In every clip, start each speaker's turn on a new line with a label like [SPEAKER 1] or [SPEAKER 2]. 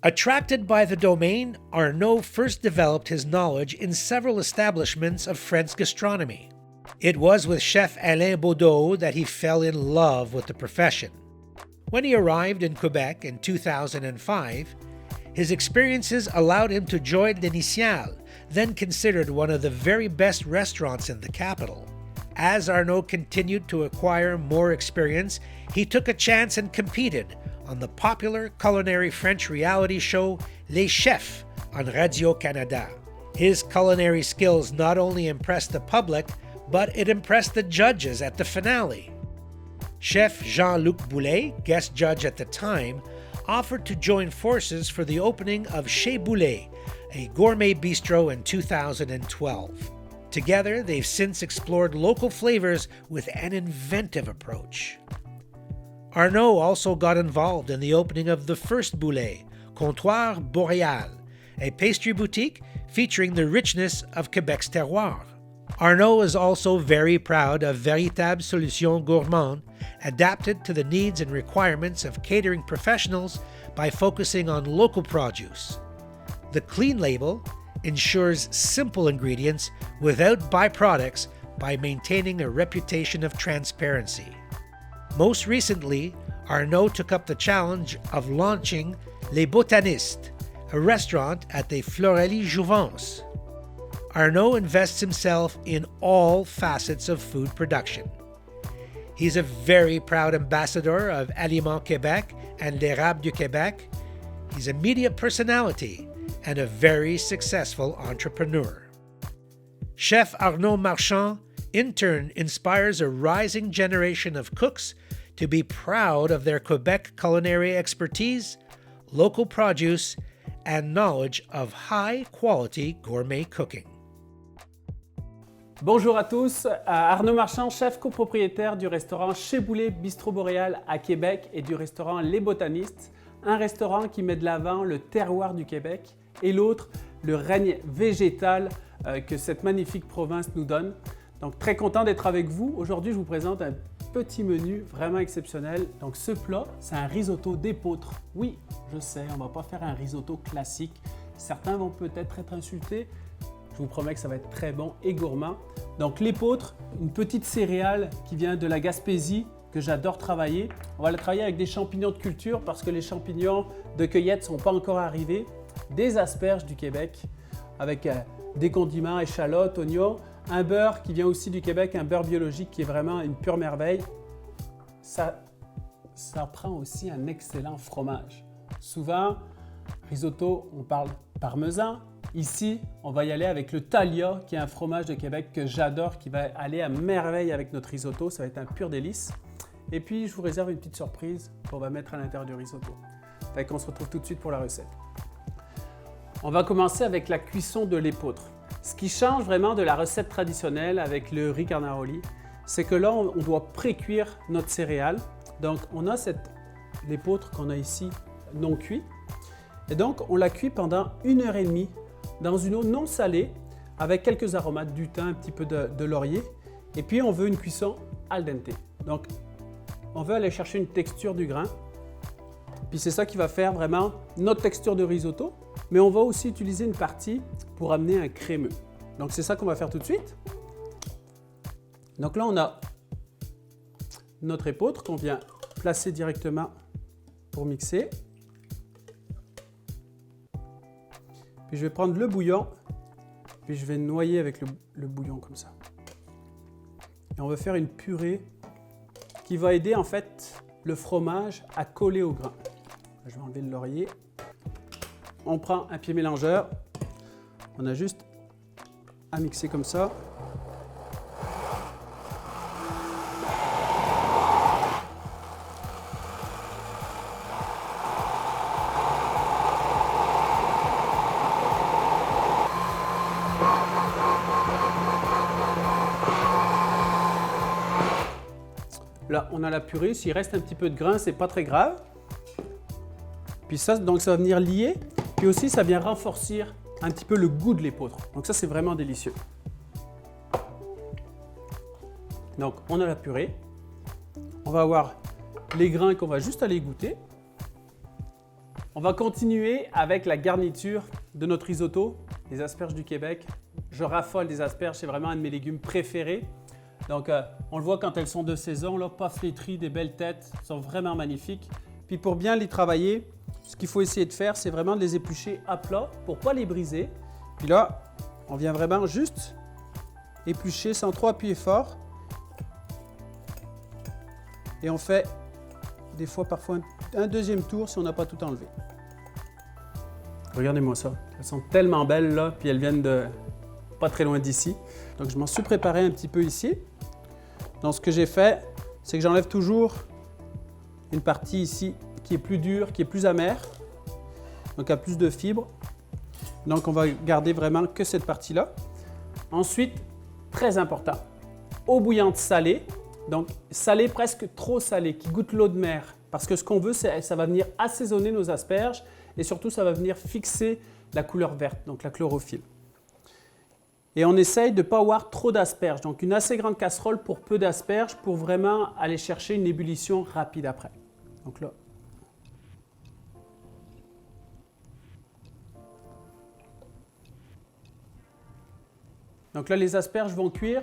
[SPEAKER 1] Attracted by the domain, Arnaud first developed his knowledge in several establishments of French gastronomy. It was with Chef Alain Baudot that he fell in love with the profession. When he arrived in Quebec in 2005, his experiences allowed him to join L'Initiale, then considered one of the very best restaurants in the capital. As Arnaud continued to acquire more experience, he took a chance and competed on the popular culinary French reality show Les Chefs on Radio-Canada. His culinary skills not only impressed the public, but it impressed the judges at the finale. Chef Jean-Luc Boulet, guest judge at the time, offered to join forces for the opening of Chez Boulet, a gourmet bistro in 2012. Together, they've since explored local flavors with an inventive approach. Arnaud also got involved in the opening of the first Boulet, Comptoir Boréal, a pastry boutique featuring the richness of Quebec's terroir. Arnaud is also very proud of Véritable Solution Gourmande, adapted to the needs and requirements of catering professionals by focusing on local produce. The Clean label ensures simple ingredients without byproducts by maintaining a reputation of transparency. Most recently, Arnaud took up the challenge of launching Les Botanistes, a restaurant at the Florélie Jouvence. Arnaud invests himself in all facets of food production. He's a very proud ambassador of Aliments Québec and L'Érable du Québec. He's a media personality and a very successful entrepreneur. Chef Arnaud Marchand in turn inspires a rising generation of cooks to be proud of their Quebec culinary expertise, local produce, and knowledge of high-quality gourmet cooking.
[SPEAKER 2] Bonjour à tous, Arnaud Marchand, chef copropriétaire du restaurant Chez Boulet Bistrot Boréal à Québec et du restaurant Les Botanistes, un restaurant qui met de l'avant le terroir du Québec et l'autre, le règne végétal que cette magnifique province nous donne. Donc très content d'être avec vous. Aujourd'hui, je vous présente un petit menu vraiment exceptionnel. Donc ce plat, c'est un risotto d'épeautre. Oui, je sais, on ne va pas faire un risotto classique. Certains vont peut-être être insultés. Je vous promets que ça va être très bon et gourmand. Donc l'épeautre, une petite céréale qui vient de la Gaspésie que j'adore travailler. On va la travailler avec des champignons de culture parce que les champignons de cueillette ne sont pas encore arrivés. Des asperges du Québec avec des condiments, échalotes, oignons. Un beurre qui vient aussi du Québec, un beurre biologique qui est vraiment une pure merveille. Ça prend aussi un excellent fromage. Souvent, risotto, on parle parmesan. Ici, on va y aller avec le Thalia, qui est un fromage de Québec que j'adore, qui va aller à merveille avec notre risotto. Ça va être un pur délice. Et puis, je vous réserve une petite surprise qu'on va mettre à l'intérieur du risotto. Fait qu'on se retrouve tout de suite pour la recette. On va commencer avec la cuisson de l'épeautre. Ce qui change vraiment de la recette traditionnelle avec le riz carnaroli, c'est que là, on doit pré-cuire notre céréale. Donc, on a l'épeautre qu'on a ici non cuit. Et donc, on la cuit pendant 1h30 dans une eau non salée avec quelques aromates, du thym, un petit peu de laurier. Et puis, on veut une cuisson al dente. Donc, on veut aller chercher une texture du grain. Puis, c'est ça qui va faire vraiment notre texture de risotto. Mais on va aussi utiliser une partie pour amener un crémeux. Donc, c'est ça qu'on va faire tout de suite. Donc là, on a notre épeautre qu'on vient placer directement pour mixer. Puis, je vais prendre le bouillon, puis je vais noyer avec le bouillon comme ça. Et on va faire une purée qui va aider en fait le fromage à coller au grain. Je vais enlever le laurier. On prend un pied mélangeur, on a juste à mixer comme ça. Là, on a la purée. S'il reste un petit peu de grain, c'est pas très grave. Puis ça, donc ça va venir lier. Puis aussi, ça vient renforcer un petit peu le goût de l'épeautre. Donc ça, c'est vraiment délicieux. Donc, on a la purée. On va avoir les grains qu'on va juste aller goûter. On va continuer avec la garniture de notre risotto, les asperges du Québec. Je raffole des asperges, c'est vraiment un de mes légumes préférés. Donc, on le voit quand elles sont de saison, là, pas flétries, des belles têtes, elles sont vraiment magnifiques. Puis pour bien les travailler, ce qu'il faut essayer de faire, c'est vraiment de les éplucher à plat pour ne pas les briser. Puis là, on vient vraiment juste éplucher sans trop appuyer fort. Et on fait des fois, parfois, un deuxième tour si on n'a pas tout enlevé. Regardez-moi ça. Elles sont tellement belles là, puis elles viennent de pas très loin d'ici. Donc je m'en suis préparé un petit peu ici. Donc ce que j'ai fait, c'est que j'enlève toujours une partie ici qui est plus dure, qui est plus amère, donc qui a plus de fibres. Donc on va garder vraiment que cette partie-là. Ensuite, très important, eau bouillante salée. Donc salée, presque trop salée, qui goûte l'eau de mer. Parce que ce qu'on veut, c'est ça va venir assaisonner nos asperges et surtout, ça va venir fixer la couleur verte, donc la chlorophylle. Et on essaye de ne pas avoir trop d'asperges. Donc une assez grande casserole pour peu d'asperges pour vraiment aller chercher une ébullition rapide après. Donc là. Donc là, les asperges vont cuire.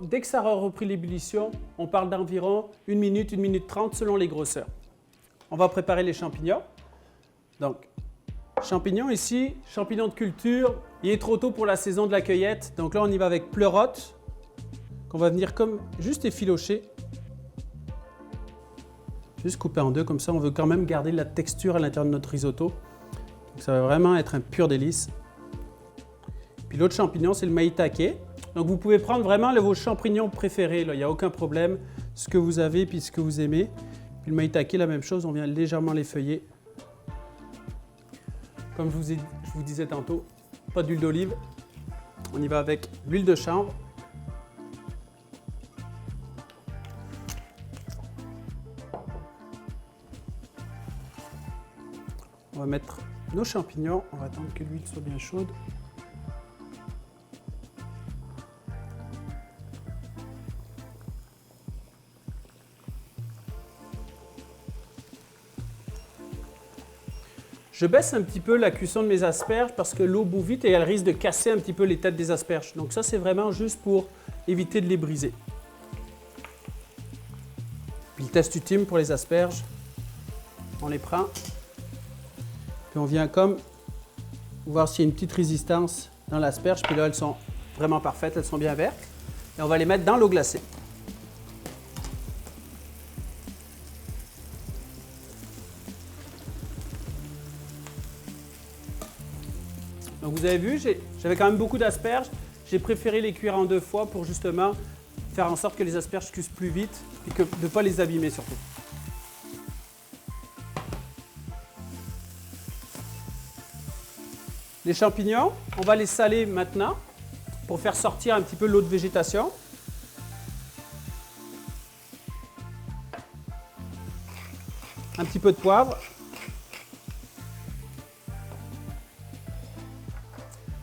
[SPEAKER 2] Dès que ça aura repris l'ébullition, on parle d'environ 1 minute 30 selon les grosseurs. On va préparer les champignons. Donc, champignons ici, champignons de culture. Il est trop tôt pour la saison de la cueillette. Donc là, on y va avec pleurote, qu'on va venir comme juste effilocher. Juste couper en deux, comme ça, on veut quand même garder la texture à l'intérieur de notre risotto. Donc, ça va vraiment être un pur délice. Puis l'autre champignon, c'est le maïtake. Donc vous pouvez prendre vraiment vos champignons préférés, là. Il n'y a aucun problème, ce que vous avez puis ce que vous aimez. Puis le maïtake, la même chose, on vient légèrement l'effeuiller. Comme je vous disais tantôt, pas d'huile d'olive. On y va avec l'huile de chanvre. On va mettre nos champignons, on va attendre que l'huile soit bien chaude. Je baisse un petit peu la cuisson de mes asperges parce que l'eau bout vite et elle risque de casser un petit peu les têtes des asperges. Donc ça, c'est vraiment juste pour éviter de les briser. Puis le test ultime pour les asperges, on les prend. Puis on vient comme voir s'il y a une petite résistance dans l'asperge. Puis là, elles sont vraiment parfaites, elles sont bien vertes. Et on va les mettre dans l'eau glacée. Donc vous avez vu, j'avais quand même beaucoup d'asperges. J'ai préféré les cuire en 2 fois pour justement faire en sorte que les asperges cuisent plus vite et de ne pas les abîmer surtout. Les champignons, on va les saler maintenant pour faire sortir un petit peu l'eau de végétation. Un petit peu de poivre.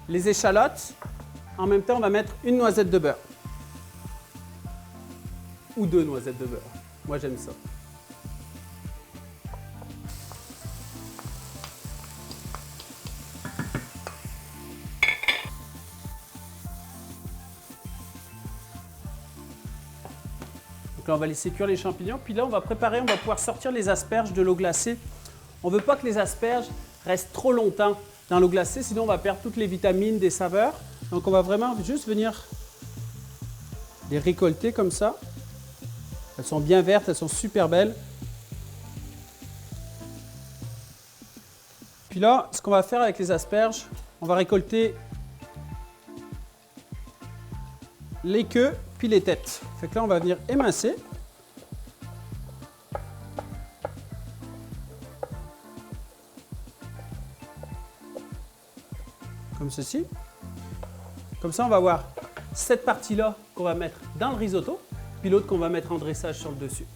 [SPEAKER 2] Les échalotes, en même temps, on va mettre une noisette de beurre. Ou 2 noisettes de beurre. Moi, j'aime ça. Donc là, on va laisser cuire les champignons. Puis là, on va pouvoir sortir les asperges de l'eau glacée. On ne veut pas que les asperges restent trop longtemps dans l'eau glacée, sinon on va perdre toutes les vitamines, des saveurs. Donc on va vraiment juste venir les récolter comme ça. Elles sont bien vertes, elles sont super belles. Puis là, ce qu'on va faire avec les asperges, on va récolter les queues puis les têtes. Fait que là, on va venir émincer. Comme ceci. Comme ça, on va avoir cette partie-là qu'on va mettre dans le risotto, puis l'autre qu'on va mettre en dressage sur le dessus.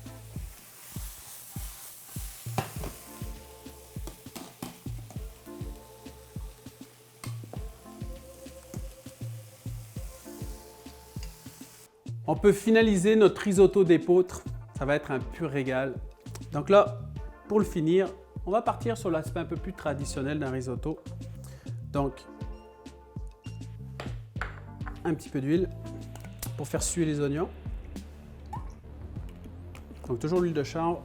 [SPEAKER 2] On peut finaliser notre risotto d'épeautre. Ça va être un pur régal. Donc là, pour le finir, On va partir sur l'aspect un peu plus traditionnel d'un risotto. Donc, un petit peu d'huile pour faire suer les oignons. Donc toujours l'huile de chanvre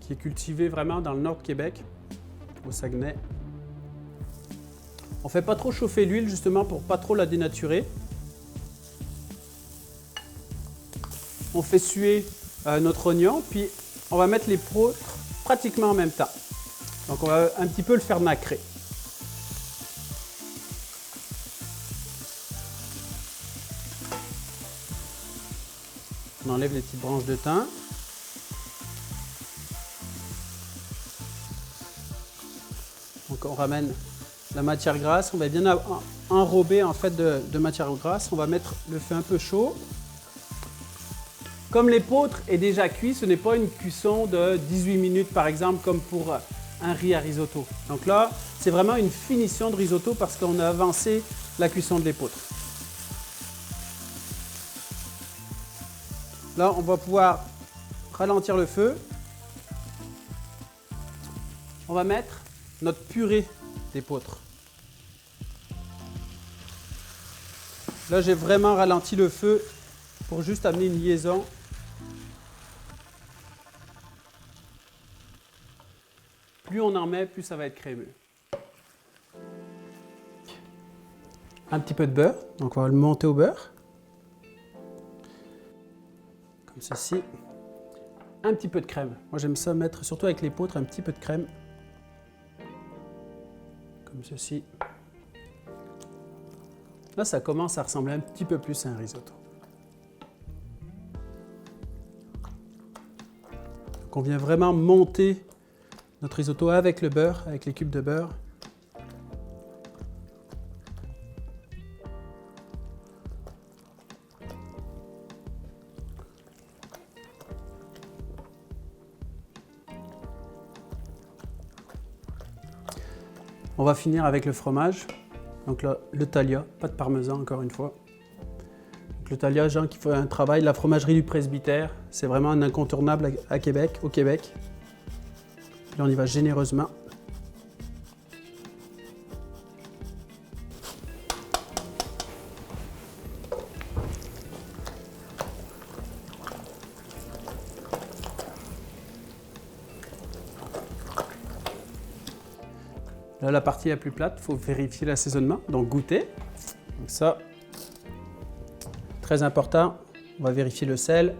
[SPEAKER 2] qui est cultivée vraiment dans le nord de Québec, au Saguenay. On ne fait pas trop chauffer l'huile justement pour pas trop la dénaturer. On fait suer notre oignon, puis on va mettre les poudres pratiquement en même temps. Donc on va un petit peu le faire nacrer. On enlève les petites branches de thym. Donc on ramène la matière grasse, on va bien enrober en fait de matière grasse. On va mettre le feu un peu chaud. Comme l'épeautre est déjà cuit, ce n'est pas une cuisson de 18 minutes par exemple comme pour un riz à risotto. Donc là, c'est vraiment une finition de risotto parce qu'on a avancé la cuisson de l'épeautre. Là, on va pouvoir ralentir le feu. On va mettre notre purée d'épeautre. Là, j'ai vraiment ralenti le feu pour juste amener une liaison. Plus on en met, plus ça va être crémeux. Un petit peu de beurre, donc on va le monter au beurre. Comme ceci. Un petit peu de crème. Moi j'aime ça mettre, surtout avec l'épeautre, un petit peu de crème. Comme ceci. Là, ça commence à ressembler un petit peu plus à un risotto. Donc on vient vraiment monter notre risotto avec le beurre, avec les cubes de beurre. On va finir avec le fromage. Donc là, le Thalia, pas de parmesan encore une fois. Donc le Thalia, Jean qui fait un travail, la fromagerie du presbytère, c'est vraiment un incontournable à Québec, au Québec. Puis là, on y va généreusement. Là, la partie la plus plate, il faut vérifier l'assaisonnement, donc goûter. Donc ça, très important, on va vérifier le sel.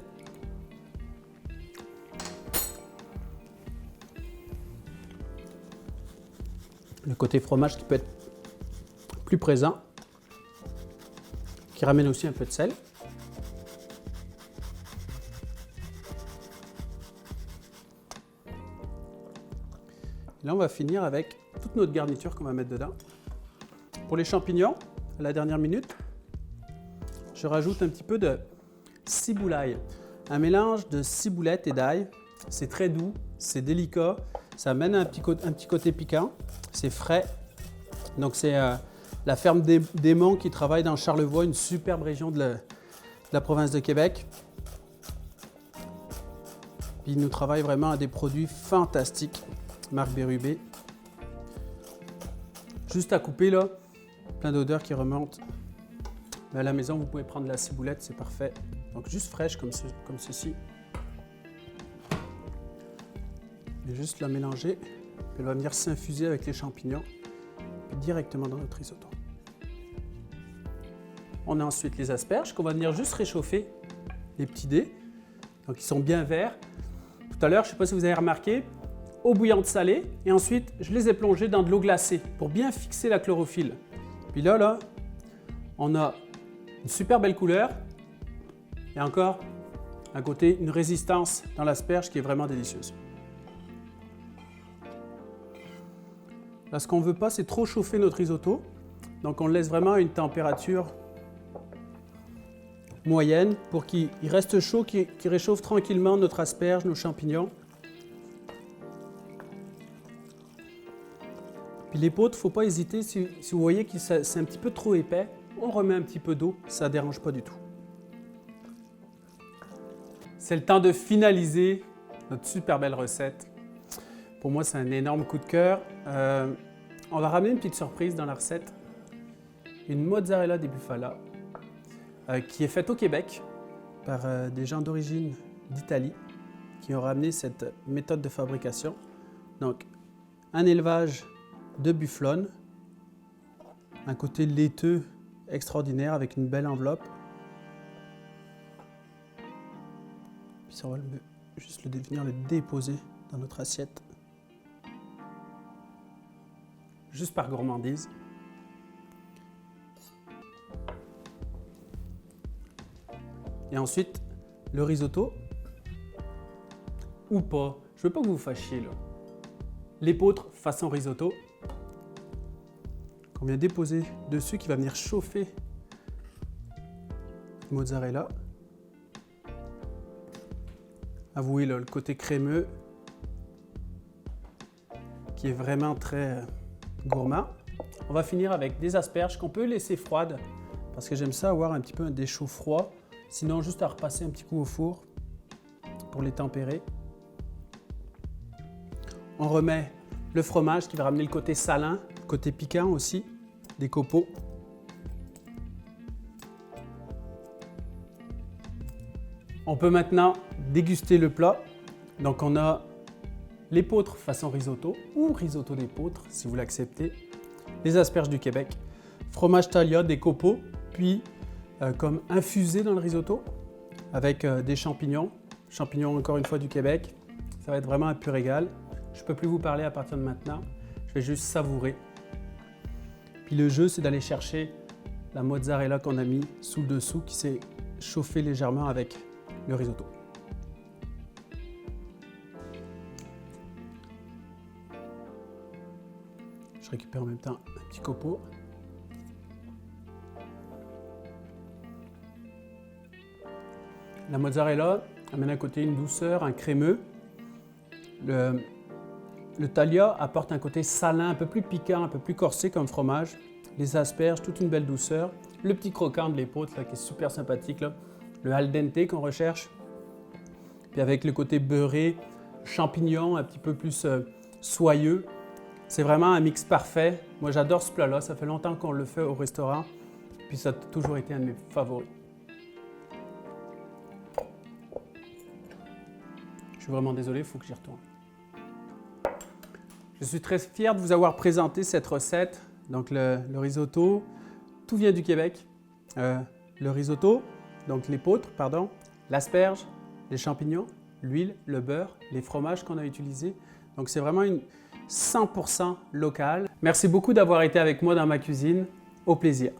[SPEAKER 2] Le côté fromage qui peut être plus présent, qui ramène aussi un peu de sel. Là, on va finir avec toute notre garniture qu'on va mettre dedans. Pour les champignons, à la dernière minute, je rajoute un petit peu de ciboulaille. Un mélange de ciboulette et d'ail. C'est très doux, c'est délicat, ça amène un petit côté piquant, c'est frais. Donc c'est la ferme des Monts qui travaille dans Charlevoix, une superbe région de la province de Québec. Puis ils nous travaillent vraiment à des produits fantastiques. Marc Bérubé. Juste à couper là, plein d'odeurs qui remontent. Mais à la maison, vous pouvez prendre la ciboulette, c'est parfait. Donc juste fraîche comme ceci. Et juste la mélanger. Puis elle va venir s'infuser avec les champignons directement dans notre risotto. On a ensuite les asperges qu'on va venir juste réchauffer, les petits dés. Donc ils sont bien verts. Tout à l'heure, je ne sais pas si vous avez remarqué, eau bouillante salée, et ensuite je les ai plongés dans de l'eau glacée pour bien fixer la chlorophylle. Puis là, on a une super belle couleur et encore à côté une résistance dans l'asperge qui est vraiment délicieuse. Là, ce qu'on ne veut pas, c'est trop chauffer notre risotto, donc on le laisse vraiment à une température moyenne pour qu'il reste chaud, qu'il réchauffe tranquillement notre asperge, nos champignons. Puis l'épeautre, il ne faut pas hésiter, si vous voyez que c'est un petit peu trop épais, on remet un petit peu d'eau, ça ne dérange pas du tout. C'est le temps de finaliser notre super belle recette. Pour moi, c'est un énorme coup de cœur. On va ramener une petite surprise dans la recette. Une mozzarella di bufala qui est faite au Québec par des gens d'origine d'Italie qui ont ramené cette méthode de fabrication. Donc, un élevage de bufflonne, un côté laiteux extraordinaire avec une belle enveloppe. Puis ça, on va juste venir le déposer dans notre assiette. Juste par gourmandise. Et ensuite, le risotto. Ou pas. Je veux pas que vous vous fâchiez là. L'épeautre façon risotto. Qu'on vient déposer dessus, qui va venir chauffer le mozzarella. Avouez là, le côté crémeux qui est vraiment très gourmand. On va finir avec des asperges qu'on peut laisser froides parce que j'aime ça avoir un petit peu un déchaud froid. Sinon, juste à repasser un petit coup au four pour les tempérer. On remet le fromage qui va ramener le côté salin, côté piquant aussi, des copeaux. On peut maintenant déguster le plat. Donc on a l'épeautre façon risotto ou risotto d'épeautre si vous l'acceptez, les asperges du Québec, fromage Thalia, des copeaux, puis comme infusé dans le risotto avec des champignons encore une fois du Québec. Ça va être vraiment un pur régal. Je ne peux plus vous parler à partir de maintenant, je vais juste savourer. Puis le jeu, c'est d'aller chercher la mozzarella qu'on a mis sous le dessous qui s'est chauffée légèrement avec le risotto. Je récupère en même temps un petit copeau. La mozzarella amène à côté une douceur, un crémeux. Le Thalia apporte un côté salin, un peu plus piquant, un peu plus corsé comme fromage. Les asperges, toute une belle douceur. Le petit croquant de l'épeautre là, qui est super sympathique. Là. Le al dente qu'on recherche. Puis avec le côté beurré, champignon, un petit peu plus soyeux. C'est vraiment un mix parfait. Moi, j'adore ce plat-là. Ça fait longtemps qu'on le fait au restaurant. Puis ça a toujours été un de mes favoris. Je suis vraiment désolé, il faut que j'y retourne. Je suis très fier de vous avoir présenté cette recette. Donc le risotto, tout vient du Québec. Le risotto, donc l'épeautre, pardon, l'asperge, les champignons, l'huile, le beurre, les fromages qu'on a utilisés. Donc c'est vraiment une 100% locale. Merci beaucoup d'avoir été avec moi dans ma cuisine. Au plaisir.